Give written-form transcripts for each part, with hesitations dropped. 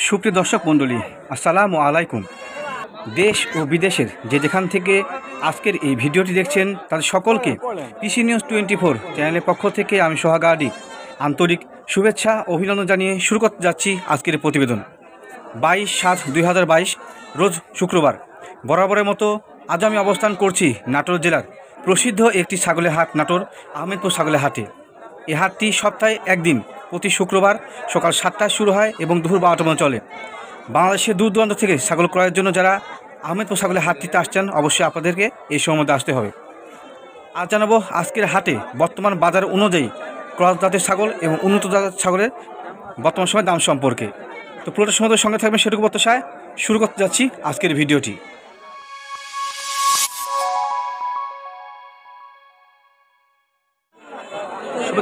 সুপ্রিয় দর্শক মণ্ডলী, আসসালামু আলাইকুম। দেশ ও বিদেশের যেখান থেকে আজকের এই ভিডিওটি দেখছেন তাদের সকলকে কৃষি নিউজ 24 চ্যানেলের পক্ষ থেকে আমি সোহাগ আদি আন্তরিক শুভেচ্ছা অভিনন্দন জানিয়ে শুরু করতে যাচ্ছি আজকের প্রতিবেদন। 22/7/2022 রোজ শুক্রবার। বরাবরের মতো আজ আমি অবস্থান করছি নাটোর জেলার প্রসিদ্ধ একটি ছাগলের হাট নাটোর আহমেদপুর ছাগলের হাটে। এই হাটটি সপ্তাহে একদিন প্রতি শুক্রবার সকাল 7টায় শুরু হয় এবং দুপুর 12টা পর্যন্ত চলে। বাংলাদেশের দূর দূরান্ত থেকে ছাগল ক্রয়ের জন্য যারা আহমেদপুর ছাগলের হাটটিতে আসছেন অবশ্যই আপনাদেরকে এই সময়ের মধ্যে আসতে হবে। আজ জানাবো আজকের হাটে বর্তমান বাজার অনুযায়ী ক্রস জাতের ছাগল এবং উন্নত জাতের ছাগলের বর্তমান সময় দাম সম্পর্কে। তো পুরোটা সময় সঙ্গে থাকবেন সেটুকু প্রত্যাশায় শুরু করতে যাচ্ছি আজকের ভিডিওটি।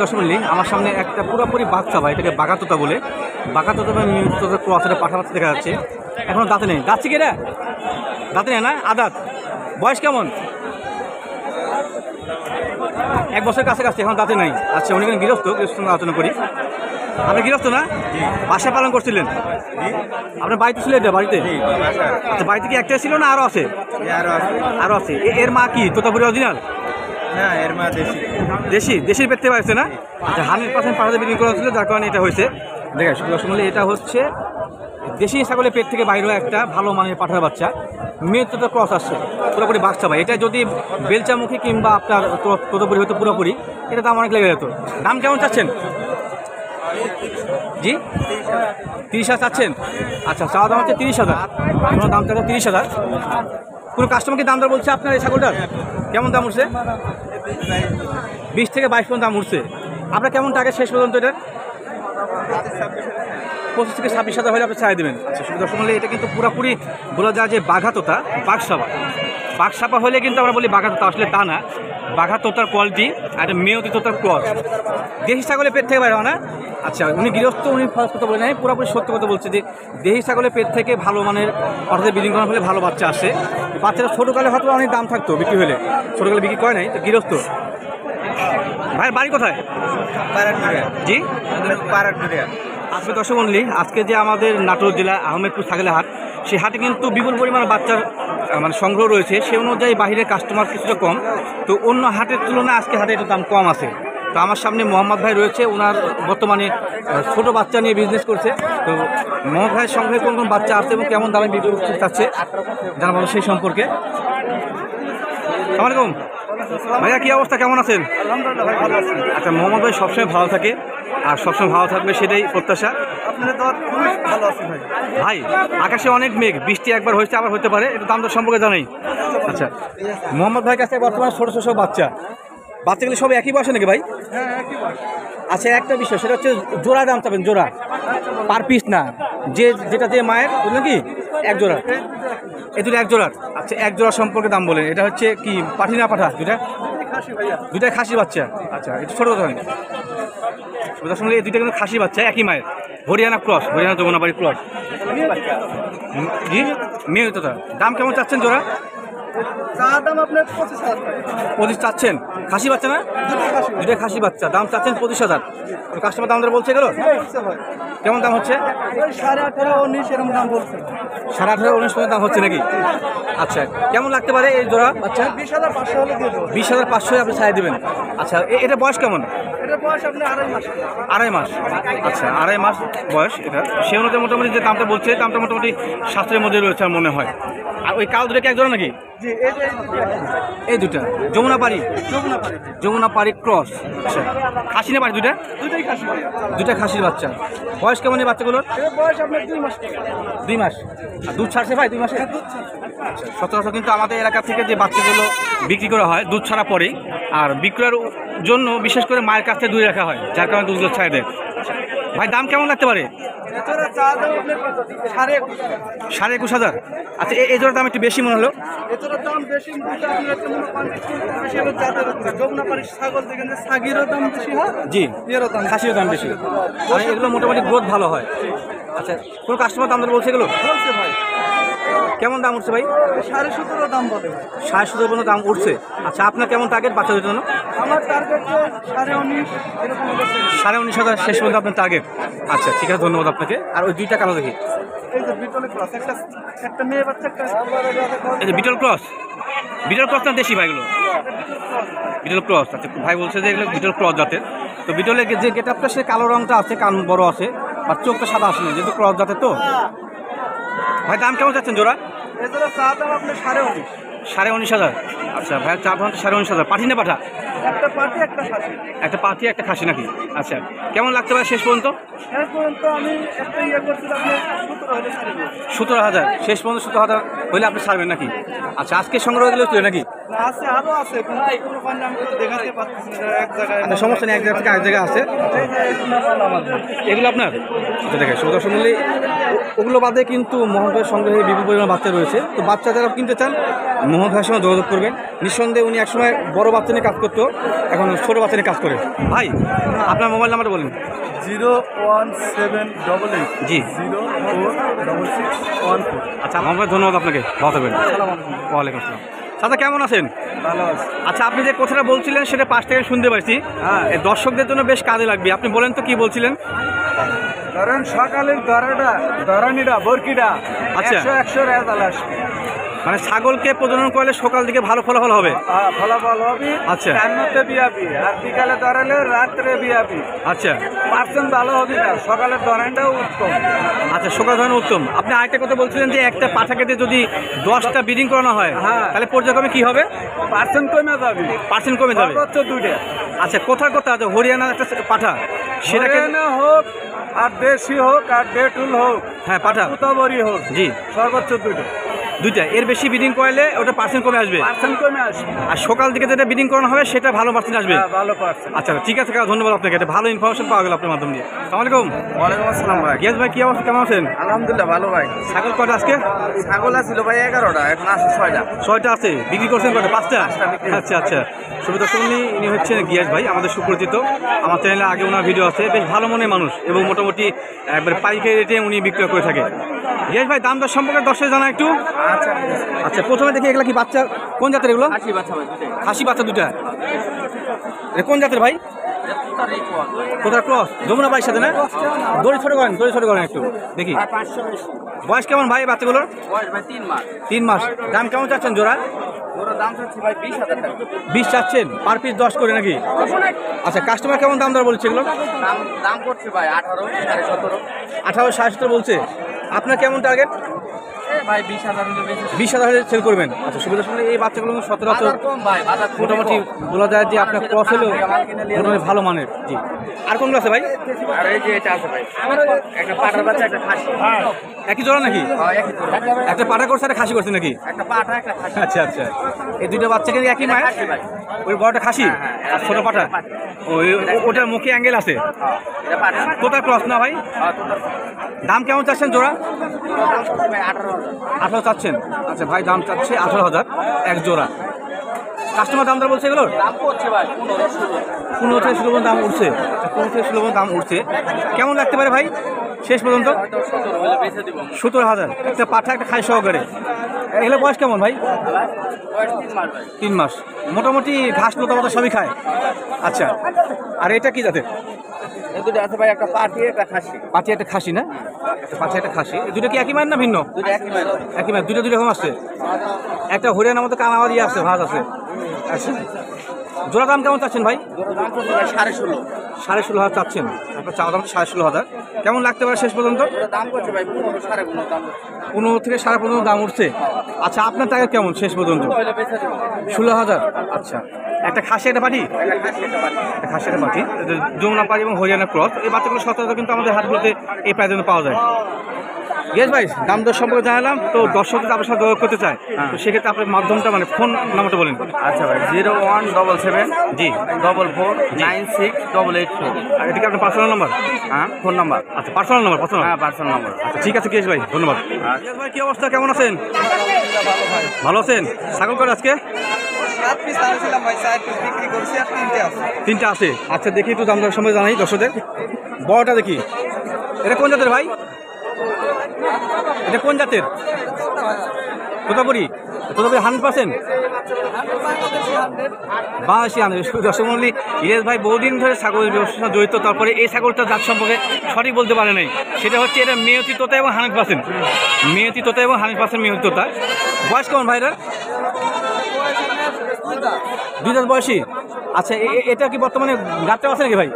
দর্শক মণ্ডলী, আমার সামনে একটা পুরোপুরি বাচ্চা ভাই, এটাকে বাগাতোতা বলে, বাগাতোতা বা ক্রসের পাঠা বাচ্চা দেখা যাচ্ছে। এখনো দাঁতে নেই, যাচ্ছে কি রে? দাঁতে নেই না, আদাত। বয়স কেমন? 1 বছরের কাছাকাছি, এখন দাঁতে নাই। আচ্ছা, উনি কিন্তু গৃহস্থ সঙ্গে আলোচনা করি। আপনি গৃহস্থ না? বাসায় পালন করছিলেন? আপনার বাড়িতে ছিল এটা? বাড়িতে আচ্ছা, বাড়িতে কি একটাই ছিল না আরও আছে? আরও আছে। এর মা কি তোতাপুরি অরিজিনাল? হ্যাঁ, এর মা দেশি দেশির পেতে পারছে না? আচ্ছা, 100% পাঠাতে বিক্রি করা ছিল, যার কারণে এটা হয়েছে। দেখেন শুনলে এটা হচ্ছে দেশি ছাগলের পেট থেকে বাইরে একটা ভালো মানের পাঠার বাচ্চা। মেয়ের তো ক্রস আসছে, পুরোপুরি বাচ্চা ভাই। এটা যদি বেলচামুখী কিংবা আপনার তোতাপুরি হতো পুরোপুরি, এটা দাম অনেক লেগে যেত। দাম কেমন চাচ্ছেন? জি, 30,000 চাচ্ছেন? আচ্ছা, চাওয়া দাম হচ্ছে 30,000। কোনো দাম চাচ্ছে 30,000। কোনো কাস্টমারকে দাম দর বলছে আপনার এই ছাগলটার? কেমন দাম উঠছে? 20 থেকে 22 পর্যন্ত দাম উঠছে। আপনার কেমন টাকা শেষ পর্যন্ত এটা? 25 থেকে 26,000 হলে আপনি ছাড়িয়ে দেবেন। আচ্ছা, দর্শক মণ্ডলী, এটা কিন্তু পুরোপুরি বলা যায় যে বাঘাতোতা, বাঘসাপা হলে কিন্তু আমরা বলি বাঘাতোতা, আসলে তা না। বাঘাতোতার কোয়ালিটি আর একটা মেয়তি তোতার ক্রস। দেশি ছাগলের পেট থেকে বাইরে হয় না? আচ্ছা, উনি গৃহস্থ, উনি ফার্স্ট কথা বলে নাই, পুরোপুরি সত্য কথা বলছে যে দেশি ছাগলের পেট থেকে ভালো মানের অর্থাৎ বিলিং করার ফলে ভালো বাচ্চা আসে। বাচ্চারা ছোটোকালে হয়তো অনেক দাম থাকতো বিক্রি হলে, ছোটোকালে বিক্রি করে নাই। তো গৃহস্থ ভাইয়ের বাড়ি কোথায়? জি, আজকে দর্শক মণ্ডলী, আজকে যে আমাদের নাটোর জেলা আহমেদপুর ছাগলের হাট, সেই হাটে কিন্তু বিপুল পরিমাণ বাচ্চার মানে সংগ্রহ রয়েছে। সে অনুযায়ী বাহিরের কাস্টমার কিছুটা কম, তো অন্য হাটের তুলনায় আজকে হাটে একটু দাম কম আছে। তো আমার সামনে মোহাম্মদ ভাই রয়েছে, ওনার বর্তমানে ছোট বাচ্চা নিয়ে বিজনেস করছে। তো মোহাম্মদ ভাইয়ের সঙ্গে কোন কোন বাচ্চা আসছে এবং কেমন দামে বিক্রি করতে চাচ্ছে জানাবো সেই সম্পর্কে। আসসালামু আলাইকুম ভাইয়া, কি অবস্থা, কেমন আছেন? আচ্ছা, মোহাম্মদ ভাই সবসময় ভালো থাকে আর সবসময় ভালো থাকবে, সেটাই প্রত্যাশা। ভাই, আকাশে অনেক মেঘ, বৃষ্টি একবার হয়েছে আবার হতে পারে, একটু দাম দর সম্পর্কে জানাই। আচ্ছা, মোহাম্মদ ভাইয়ের কাছে বর্তমানে ছোটো ছোটো বাচ্চাগুলি সব একই বয়সে নাকি ভাই? আচ্ছা, একটা বিষয়, সেটা হচ্ছে জোড়া দাম চাবেন, জোড়া পার পিস না, যেটা দিয়ে মায়ের বুঝলেন কি এক জোড়া, এই দুটো এক জোড়ার। আচ্ছা, এক জোড়া সম্পর্কে দাম বলেন। এটা হচ্ছে কি পাঠি না পাঠা? দুটাই খাসি বাচ্চা। আচ্ছা, এটা ছোটো কথা নেই, সঙ্গে এই দুইটা কিন্তু খাসি বাচ্চা, একই মায়ের, হরিয়ানা ক্রস, হরিয়ানা যমুনাবাড়ি ক্রস। জি, মেয়ে তো। দাম কেমন চাচ্ছেন জোড়া? দাম আপনার 25 চাচ্ছেন। খাসি বাচ্চা না? দুটো খাসি বাচ্চা, দাম চাচ্ছেন 25,000। কাস্টমার দাম ধরে বলছে গেল কেমন দাম হচ্ছে? 18,500, 19 এরকম দাম বলছে। 18,500, 19 দাম হচ্ছে নাকি? আচ্ছা, কেমন লাগতে পারে এই জোড়া বাচ্চা? 20,500 হলে দিয়ে দেবো। 20,500 আপনি ছাড়িয়ে দেবেন। আচ্ছা, এটা বয়স কেমন? এটা বয়স আপনার 2.5 মাস। 2.5 মাস। আচ্ছা, 2.5 মাস বয়স এটা। সে অনুযায়ী মোটামুটি যে দামটা বলছে, দামটা মোটামুটি শাস্ত্রের মধ্যে রয়েছে আর মনে হয়। আর ওই কাল দুটো কি এক জোড়া নাকি? জি, এই দুটা যমুনাপাড়ি ক্রস। আচ্ছা, খাসি না পাড়ি? দুটাই খাসি। দুটা খাসির বাচ্চা। বয়স কেমন এই বাচ্চাগুলোর? বয়স আপনার 2 মাস। 2 মাস। আর দুধ ছাড়ছে ভাই 2 মাসে? আচ্ছা, সচরাচর কিন্তু আমাদের এলাকা থেকে যে বাচ্চাগুলো বিক্রি করা হয় দুধ ছাড়া পরেই, আর বিক্রয়ের জন্য বিশেষ করে মায়ের কাছ থেকে দূরে রাখা হয়, যার কারণে দুধগুলো ছাড়ে দেয়। ভাই, দাম কেমন লাগতে পারে? 21,500। আচ্ছা, এই জোড়ার দাম একটু বেশি মনে হলো। এটার দাম বেশি, যমুনাপাড়ির ছাগল দেখেন যে ছাগিরও দাম বেশি হয়। জি, খাসিরও দাম বেশি, আর এগুলো মোটামুটি গ্রোথ ভালো হয়। আচ্ছা, কোনো কাস্টমার দাম ধরে বলছে এগুলো? বলছে ভাই। কেমন দাম উঠছে ভাই? 17.5 দাম বলে। 17.5 পর্যন্ত দাম উঠছে। আচ্ছা, আপনার কেমন টার্গেট বাচ্চাদের জন্য? আমার টার্গেট 19.5 এরকম। 19,500 শেষ পর্যন্ত আপনার টার্গেট। আচ্ছা ঠিক আছে, ধন্যবাদ আপনাকে। আর ওই দুইটা কালো দেখি, এই যে বিটল ক্রস, একটা মেয়ে বাচ্চা, একটা এই যে বিটল ক্রস। বিটল ক্রস না দেশি ভাইগুলো? Beetle cross. আচ্ছা ভাই বলছে যে এগুলো বিটল ক্রস জাতের। তো বিটলের যে গেট আপটা সে কালো রঙটা আছে, কান বড় আছে, আর চোখটা সাদা আসে না, যেহেতু ক্রস জাতের। তো ভাই দাম কেমন চাচ্ছেন জোড়া? এছাড়া চা দাম আপনার 19,500। 19,500। আচ্ছা ভাই, চা ভাঙতে 19,500। পাঠি না পাঠা? একটা পাটি, একটা খাসি। একটা পাঠি একটা খাসি নাকি? আচ্ছা কেমন লাগতে পারে শেষ পর্যন্ত? শেষ পর্যন্ত আমি একটা করছিলাম আপনার 17 হলে ছাড়ব। 17,000 শেষ পর্যন্ত 17,000 হইলে আপনি ছাড়বেন নাকি? আচ্ছা আজকে সংগ্রহ গেলে তুলে নাকি? আছে, আরো আছে, কিন্তু কোনো পান্ডা আমি তো দেখাতে পারতেছি না এক জায়গায়। আচ্ছা সমস্যা নেই, এক জায়গা থেকে আরেক জায়গায় আছে। এই যে এগুলো আমাদের। এগুলো আপনার? আচ্ছা দেখেন সুদর্শন মূল্যে ওগুলো বাদে কিন্তু মোহন ভাইয়ের সংগ্রহে বিপুল পরিমাণ বাচ্চা রয়েছে। তো বাচ্চা যারা কিনতে চান মোহন ভাইয়ের সঙ্গে যোগাযোগ করবেন। নিঃসন্দেহে উনি একসময় বড় বাচ্চা নিয়ে কাজ করতো, এখন ছোটো বাচ্চা নিয়ে কাজ করে। ভাই আপনার মোবাইল নাম্বারটা বলেন। 01788 জি 046614। আচ্ছা মোহন ভাই ধন্যবাদ আপনাকে, ভালো থাকবেন। ওয়ালাইকুম আসসালাম। দাদা কেমন আছেন? ভালো আছে। আচ্ছা আপনি যে কথাটা বলছিলেন সেটা পাশ থেকে শুনতে পাইছি। হ্যাঁ। এই দর্শকদের জন্য বেশ কাজে লাগবে, আপনি বলেন তো কি বলছিলেন? ধরেন সকালের ধরানিটা বরকিটা আচ্ছা। 100 রেজাল্ট আসবে। মানে ছাগলকে প্রজনন করলে সকাল দিকে ভালো ফলাফল হবে। ফলাফল হবে। আচ্ছা। রান্নাতে বিয়াবি, আর বিকালে ধরালে রাত্রে বিয়াবি। আচ্ছা পার্সেন্ট ভালো হবে না, সকালের ধরানটাও উত্তম। আচ্ছা সকাল ধরেন উত্তম। আপনি আরেকটা কথা বলছিলেন যে একটা পাঠাকেতে যদি 10টা ব্রিডিং করানো হয় হ্যাঁ। তাহলে পর্যায়ক্রমে কি হবে? পার্সেন্ট কমে যাবে। পার্সেন্ট কমে যাবে। সর্বোচ্চ 2টা। আচ্ছা কোথার কথা আছে হরিয়ানার একটা পাঠা সেটাকে? হরিয়ানা হোক আর দেশি হোক আর ডেটুল হোক, হ্যাঁ পাঠা উতাবরি হোক, জি সর্বোচ্চ 2টা। দুইটা, এর বেশি ব্রিডিং করালে ওটা পার্সেন্ট কমে আসবে। পার্সেন্ট কমে আসবে। আর সকাল দিকে যেটা ব্রিডিং করানো হবে সেটা ভালো পার্সেন্ট আসবে। হ্যাঁ, ভালো পার্সেন্ট। আচ্ছা ঠিক আছে কাকা, ধন্যবাদ আপনাকে, এটা ভালো ইনফরমেশন পাওয়া গেল আপনার মাধ্যম দিয়ে। আসসালামু আলাইকুম। ওয়ালাইকুম আসসালাম ভাই। গিয়াস ভাই কি অবস্থা, কেমন আছেন? আলহামদুলিল্লাহ ভালো ভাই। ছাগল কটা আজকে? ছাগল ছিল ভাই 11টা, এখন আছে 6টা। 6টা আছে, বিক্রি করছেন কটা? 5টা? 5টা বিক্রি। আচ্ছা আচ্ছা। সুবিধা শুনি ইনি হচ্ছেন গিয়াস ভাই, আমাদের সুপরিচিত। আমার চ্যানেলে আগে ওনার ভিডিও আছে, বেশ ভালো মনের মানুষ এবং মোটামুটি একবার পাইকারি রেটে উনি বিক্রয় করে থাকে। গিয়াস ভাই দাম দর সম্পর্কে দর্শক জানা একটু। আচ্ছা। আচ্ছা প্রথমে দেখি এগুলা কি বাচ্চা, কোন জাতের এগুলো? আসি বাচ্চা ভাই। খাসি বাচ্চা দুটা। এটা কোন জাতের ভাই? কোথায় ক্রস? যমুনা ভাইয়ের সাথে না? দড়ি ছোট করেন, দড়ি ছোট করেন একটু দেখি। 500 বয়স কেমন ভাই বাচ্চাগুলোর? বয়স ভাই 3 মাস। 3 মাস। দাম কেমন চাচ্ছেন জোড়া? ওর দাম চাচ্ছি ভাই 20,000 টাকা। 20 চাচ্ছেন, পার পিস 10 করে নাকি? আচ্ছা কাস্টমার কেমন দাম দর বলছে এগুলো? দাম করছে ভাই 18, 17.5। 18, 17 বলছে। আপনার কেমন টার্গেট? ভাই 20,000 হলে বেশি। 20,000 সেল করবেন। আচ্ছা সুবিধা শুনলে এই বাচ্চাগুলো সচরাচর বাজার কম ভাই, বাজার মোটামুটি বলা যায় যে আপনার ক্রস হলেও মোটামুটি ভালো মানের। জি আর কোনগুলো আছে ভাই? আর এই যে এটা আছে ভাই, একটা পাঠার বাচ্চা, একটা খাসি। একই জোড়া নাকি? হ্যাঁ, একই জোড়া। একটা পাঠা করছে একটা খাসি করছে নাকি? একটা পাঠা, একটা খাসি। আচ্ছা আচ্ছা। এই দুইটা বাচ্চা কিন্তু একই মায়ের? খাসি ভাই। ওই বড়টা খাসি হ্যাঁ, আর ছোট পাঠা? ওই ওটার মুখে অ্যাঙ্গেল আছে। এটা পাঠা। কোথায় ক্রস না ভাই? হ্যাঁ, তোর দাম কেমন চাচ্ছেন জোড়া? দাম করছে ভাই 18,000। 18 চাচ্ছেন। আচ্ছা ভাই দাম চাচ্ছে 18,000 এক জোড়া। কাস্টমার দাম দর বলছে এগুলোর? দাম করছে ভাই 15, 15 থেকে 16 দাম উঠছে। 15 থেকে 16 দাম উঠছে। কেমন লাগতে পারে ভাই শেষ পর্যন্ত? হয়তো 17 হলে বেচে দিব। 17,000 একটা পাঠা একটা খাই সহকারে। এগুলো বয়স কেমন ভাই? বয়স 3 মাস ভাই। 3 মাস। মোটামুটি ঘাস লতা পাতা সবই খায়। আচ্ছা আর এটা কি জাতের? এই দুটো আছে ভাই, একটা পাঠি, একটা খাসি। পাঠি একটা খাসি না? একটা পাঠি একটা খাসি। এই দুটো কি একই মায়ের না ভিন্ন? দুটো একই ভাই। একই মায়ের, দুটো দুই রকম আসছে। একটা হরিয়ানার মতো কানামারি আছে, ভাজ আছে। আচ্ছা জোড়া দাম কেমন চাচ্ছেন ভাই? দুটো দাম করছে ভাই 16,500। 16,500 চাচ্ছেন। আপনার চাওয়া দাম 16,500। কেমন লাগতে পারে শেষ পর্যন্ত? দুটো দাম করছে ভাই 15, 15.5 দাম করছে। 15 থেকে 15.5 দাম উঠছে। আচ্ছা আপনার টার্গেট কেমন শেষ পর্যন্ত? হলে বেচে দিব। 16,000। আচ্ছা একটা খাসি একটা পাঠি? একটা খাসি, একটা পাঠি। একটা খাসি একটা পাঠি, যমুনা পাড়ি এবং হরিয়ানা ক্রস। এই বাচ্চাগুলো সচরাচর কিন্তু আমাদের হাটগুলোতে এই প্রাইজে পাওয়া যায়। ইয়েস ভাই দাম দর সম্পর্কে জানালাম। তো দর্শক যদি আপনার সাথে যোগাযোগ করতে চায় তো সেক্ষেত্রে আপনার মাধ্যমটা মানে ফোন নাম্বারটা বলেন। আচ্ছা ভাই 0177 জি 44968884। আর এটা কি আপনার পার্সোনাল নাম্বার? হ্যাঁ, ফোন নাম্বার। আচ্ছা পার্সোনাল নাম্বার, পার্সোনাল। হ্যাঁ, পার্সোনাল নাম্বার। আচ্ছা ঠিক আছে কেশ ভাই, ধন্যবাদ। কেশ ভাই কি অবস্থা, কেমন আছেন? ভালো আছেন। ছাগল কটা আজকে? 7 পিস আনছিলাম ভাই, 4 পিস বিক্রি করছি আর 3টে আছে। 3টা আছে। আচ্ছা দেখি একটু দাম দর সম্পর্কে জানাই দর্শকদের। বড়টা দেখি, এটা কোন জাতের ভাই? এটা কোন জাতের? কোথাপুরি? তো তবে 100% বাংলাদেশি আনবে। দর্শক মন্ডলী, ইলিয়াস ভাই বহুদিন ধরে ছাগলের ব্যবসার সাথে জড়িত, তারপরে এই ছাগলটা জাত সম্পর্কে সঠিক বলতে পারে নাই। সেটা হচ্ছে এটা মেয়তি তোতা এবং 100% মেয়তি তোতা এবং 100% মেয়তি তোতা। বয়স কেমন ভাইরা? 2 দাঁত বয়সী। আচ্ছা, এটা কি বর্তমানে গাছটা আছে নাকি ভাই?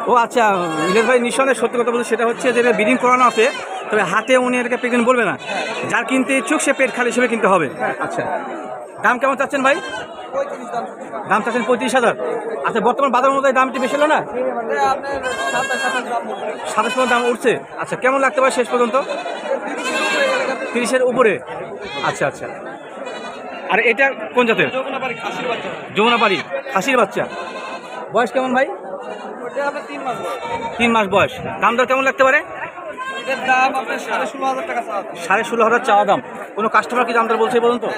ও আচ্ছা, ইলিয়াস ভাই নিঃসন্দেহে সত্যি কথা বলছে, সেটা হচ্ছে যেটা ব্রিডিং করানো আছে, তবে হাতে উনি এটাকে প্রেগনেন্ট বলবে না। যার কিনতে ইচ্ছুক সে পেট খালি হিসেবে কিনতে হবে। আচ্ছা, দাম কেমন চাচ্ছেন ভাই? দাম চাচ্ছেন 35,000। আচ্ছা, বর্তমান বাজার অনুযায়ী দাম একটু বেশি হলো না? 27 দাম উঠছে। আচ্ছা, কেমন লাগতে পারে শেষ পর্যন্ত? 30-এর উপরে। আচ্ছা আচ্ছা, আর এটা কোন জাতের? যমুনাপাড়ি খাসির বাচ্চা। বয়স কেমন ভাই? 3 মাস বয়স। দাম দর কেমন লাগতে পারে? 16,500 চাওয়া দাম। কোনো কাস্টমার কি দাম দর বলছে বলুন তো?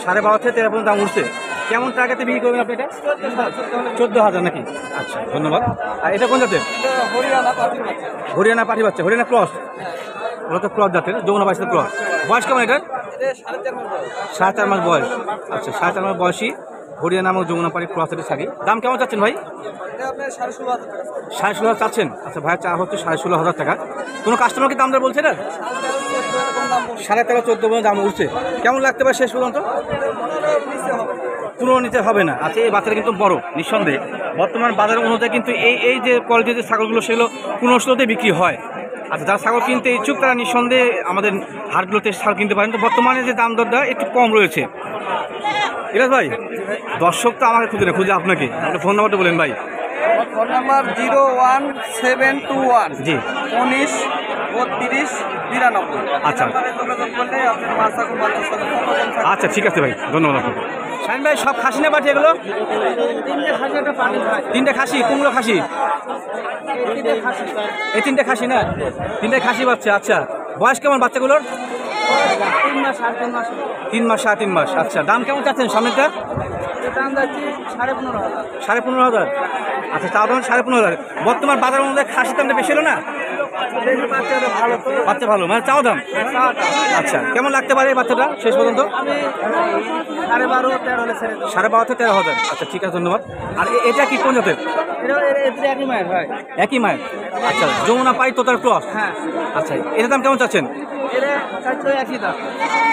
12.5 থেকে 13 পর্যন্ত দাম উঠছে। কেমন টাকাতে বিক্রি করবেন আপনি এটা? 14,000 নাকি? আচ্ছা, ধন্যবাদ। আর এটা কোন জাতের? হরিয়ানা পাঠি বাচ্চা, হরিয়ানা ক্রস। ওরা তো ক্রস জাতের, যমুনা পাঠির ক্রস। বয়স কেমন এটা? 4.5 মাস বয়স। আচ্ছা, 4.5 মাস বয়সী হরিয়ানা এবং যমুনা পাড়ি ক্রসের ছাগি। দাম কেমন চাচ্ছেন ভাই? 16,500 চাচ্ছেন। আচ্ছা, ভাইয়ের চা হচ্ছে 16,500 টাকা। কোনো কাস্টমার কি দাম দর বলছে না? 13.5-14 পর্যন্ত দাম উঠছে। কেমন লাগতে পারে শেষ পর্যন্ত? 15 নিচে হবে না। আচ্ছা, এই বাচ্চাটা কিন্তু বড় নিঃসন্দেহে। বর্তমান বাজার অনুযায়ী কিন্তু এই যে কোয়ালিটির যে ছাগলগুলো সেগুলো 1500-তে বিক্রি হয়। আচ্ছা, যারা ছাগল কিনতে ইচ্ছুক তারা নিঃসন্দেহে আমাদের হাটগুলোতে ছাগল কিনতে পারেন। তো বর্তমানে যে দাম দরটা একটু কম রয়েছে। ইলিয়াস ভাই, দর্শক তো আমাকে খুঁজে আপনাকে, আপনি ফোন নাম্বারটা বলেন ভাই। ফোন নাম্বার 01721 জি 19 32 92। আচ্ছা আচ্ছা, ঠিক আছে ভাই, ধন্যবাদ আপনাকে। শাহিন ভাই, সব খাসি না পাঠি এগুলো? 3টে খাসি। কোনগুলো খাসি? এই 3টে খাসি না? 3টে খাসি বাচ্চা। আচ্ছা, বয়স কেমন বাচ্চাগুলোর? 3 মাস 3.5 মাস। 3 মাস 3.5 মাস। আচ্ছা, দাম কেমন চাচ্ছেন সামনেটা? দাম যাচ্ছে 15,500। 15,500। আচ্ছা, চা দাম 15,500। বর্তমান বাজার অনুযায়ী খাসির দামটা বেশি হলো না? বাচ্চা ভালো, মানে চাও দাম। আচ্ছা, কেমন লাগতে পারে এই বাচ্চাটা শেষ পর্যন্ত? 12,500-13 হলে ছেড়ে দেবো। 12,500 থেকে 13,000। আচ্ছা, ঠিক আছে, ধন্যবাদ। আর এটা কি কোন জাতের? একই মায়ের ভাই। একই মায়ের। আচ্ছা, যমুনা পাই তোতার ক্রস। হ্যাঁ। আচ্ছা, এটার দাম কেমন চাচ্ছেন? এটা চাইছে একই দাম।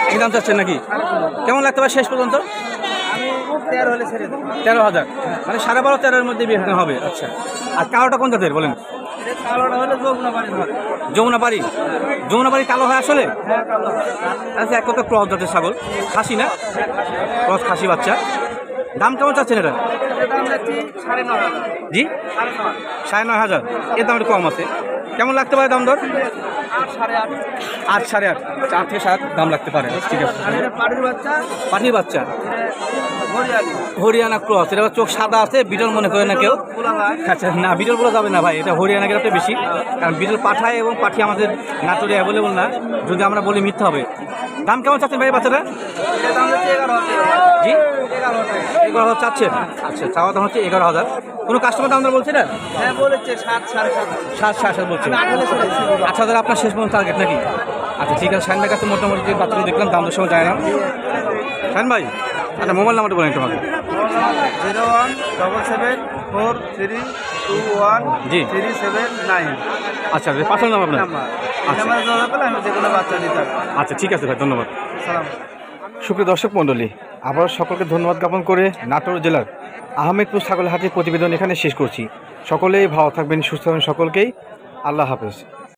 একই দাম চাচ্ছেন নাকি? কেমন লাগতে পারে শেষ পর্যন্ত? আমি 13 হলে ছেড়ে দেবো। 13,000, মানে 12,500-13,000 মধ্যে বিয়ে হবে। আচ্ছা, আর কালোটা কোন জাতের বলেন? কালোটা হলে যমুনাপাড়ি ধরে। যমুনাপাড়ি। যমুনাপাড়ি কালো হয় আসলে? হ্যাঁ, কালো। আচ্ছা, এক কথা ক্রস জাতের ছাগল, খাসি না? ক্রস খাসি বাচ্চা। দাম কেমন চাচ্ছেন এটা? দাম যাচ্ছে 9,500। জি 9,500। এর দাম একটু কম আছে। কেমন লাগতে পারে দাম দর? 8.5। 8-8.5, 4 থেকে 7 দাম লাগতে পারে। ঠিক আছে। পাড়ির বাচ্চা। পাঠির বাচ্চা, হরিয়ালি। হরিয়ানা ক্রস। এটা চোখ সাদা আছে, বিটল মনে করে না কেউ। আচ্ছা, না বিটল বলা যাবে না ভাই, এটা হরিয়ানা গেলে বেশি, কারণ বিটল পাঠায় এবং পাঠি আমাদের নাটোরে অ্যাভেলেবল না, যদি আমরা বলি মিথ্যা হবে। দাম কেমন চাচ্ছেন ভাই বাচ্চাটা? দাম হচ্ছে 11,000। জি 11,000। 11,000 চাচ্ছেন। আচ্ছা, চাওয়া দাম হচ্ছে 11,000। কোনো কাস্টমার দাম দর বলছে না? হ্যাঁ, বলেছে 7 7.5। 7 বলছে। 8 ছেড়ে দিচ্ছি। 8,000 আপনার শেষ পর্যন্ত টার্গেট নাকি? আচ্ছা, ঠিক আছে। শাহিন ভাইয়ের কাছে মোটামুটি যে বাচ্চাগুলো দেখলাম দাম দর সময় যায় না। শাহিন ভাই, আচ্ছা, মোবাইল নাম্বারটা বলেন তোমাকে। 01774321379। জি। আচ্ছা, পাঠান নাম আপনার। আচ্ছা আমি যে কোনো বাচ্চা নিতে পারবো। আচ্ছা, ঠিক আছে ভাই, ধন্যবাদ। সালাম। সুপ্রিয় দর্শক মণ্ডলী, আবার সকলকে ধন্যবাদ জ্ঞাপন করে নাটোর জেলার আহমেদপুর ছাগল হাটের প্রতিবেদন এখানে শেষ করছি। সকলেই ভালো থাকবেন, সুস্থ থাকবেন সকলকেই। আল্লাহ হাফেজ।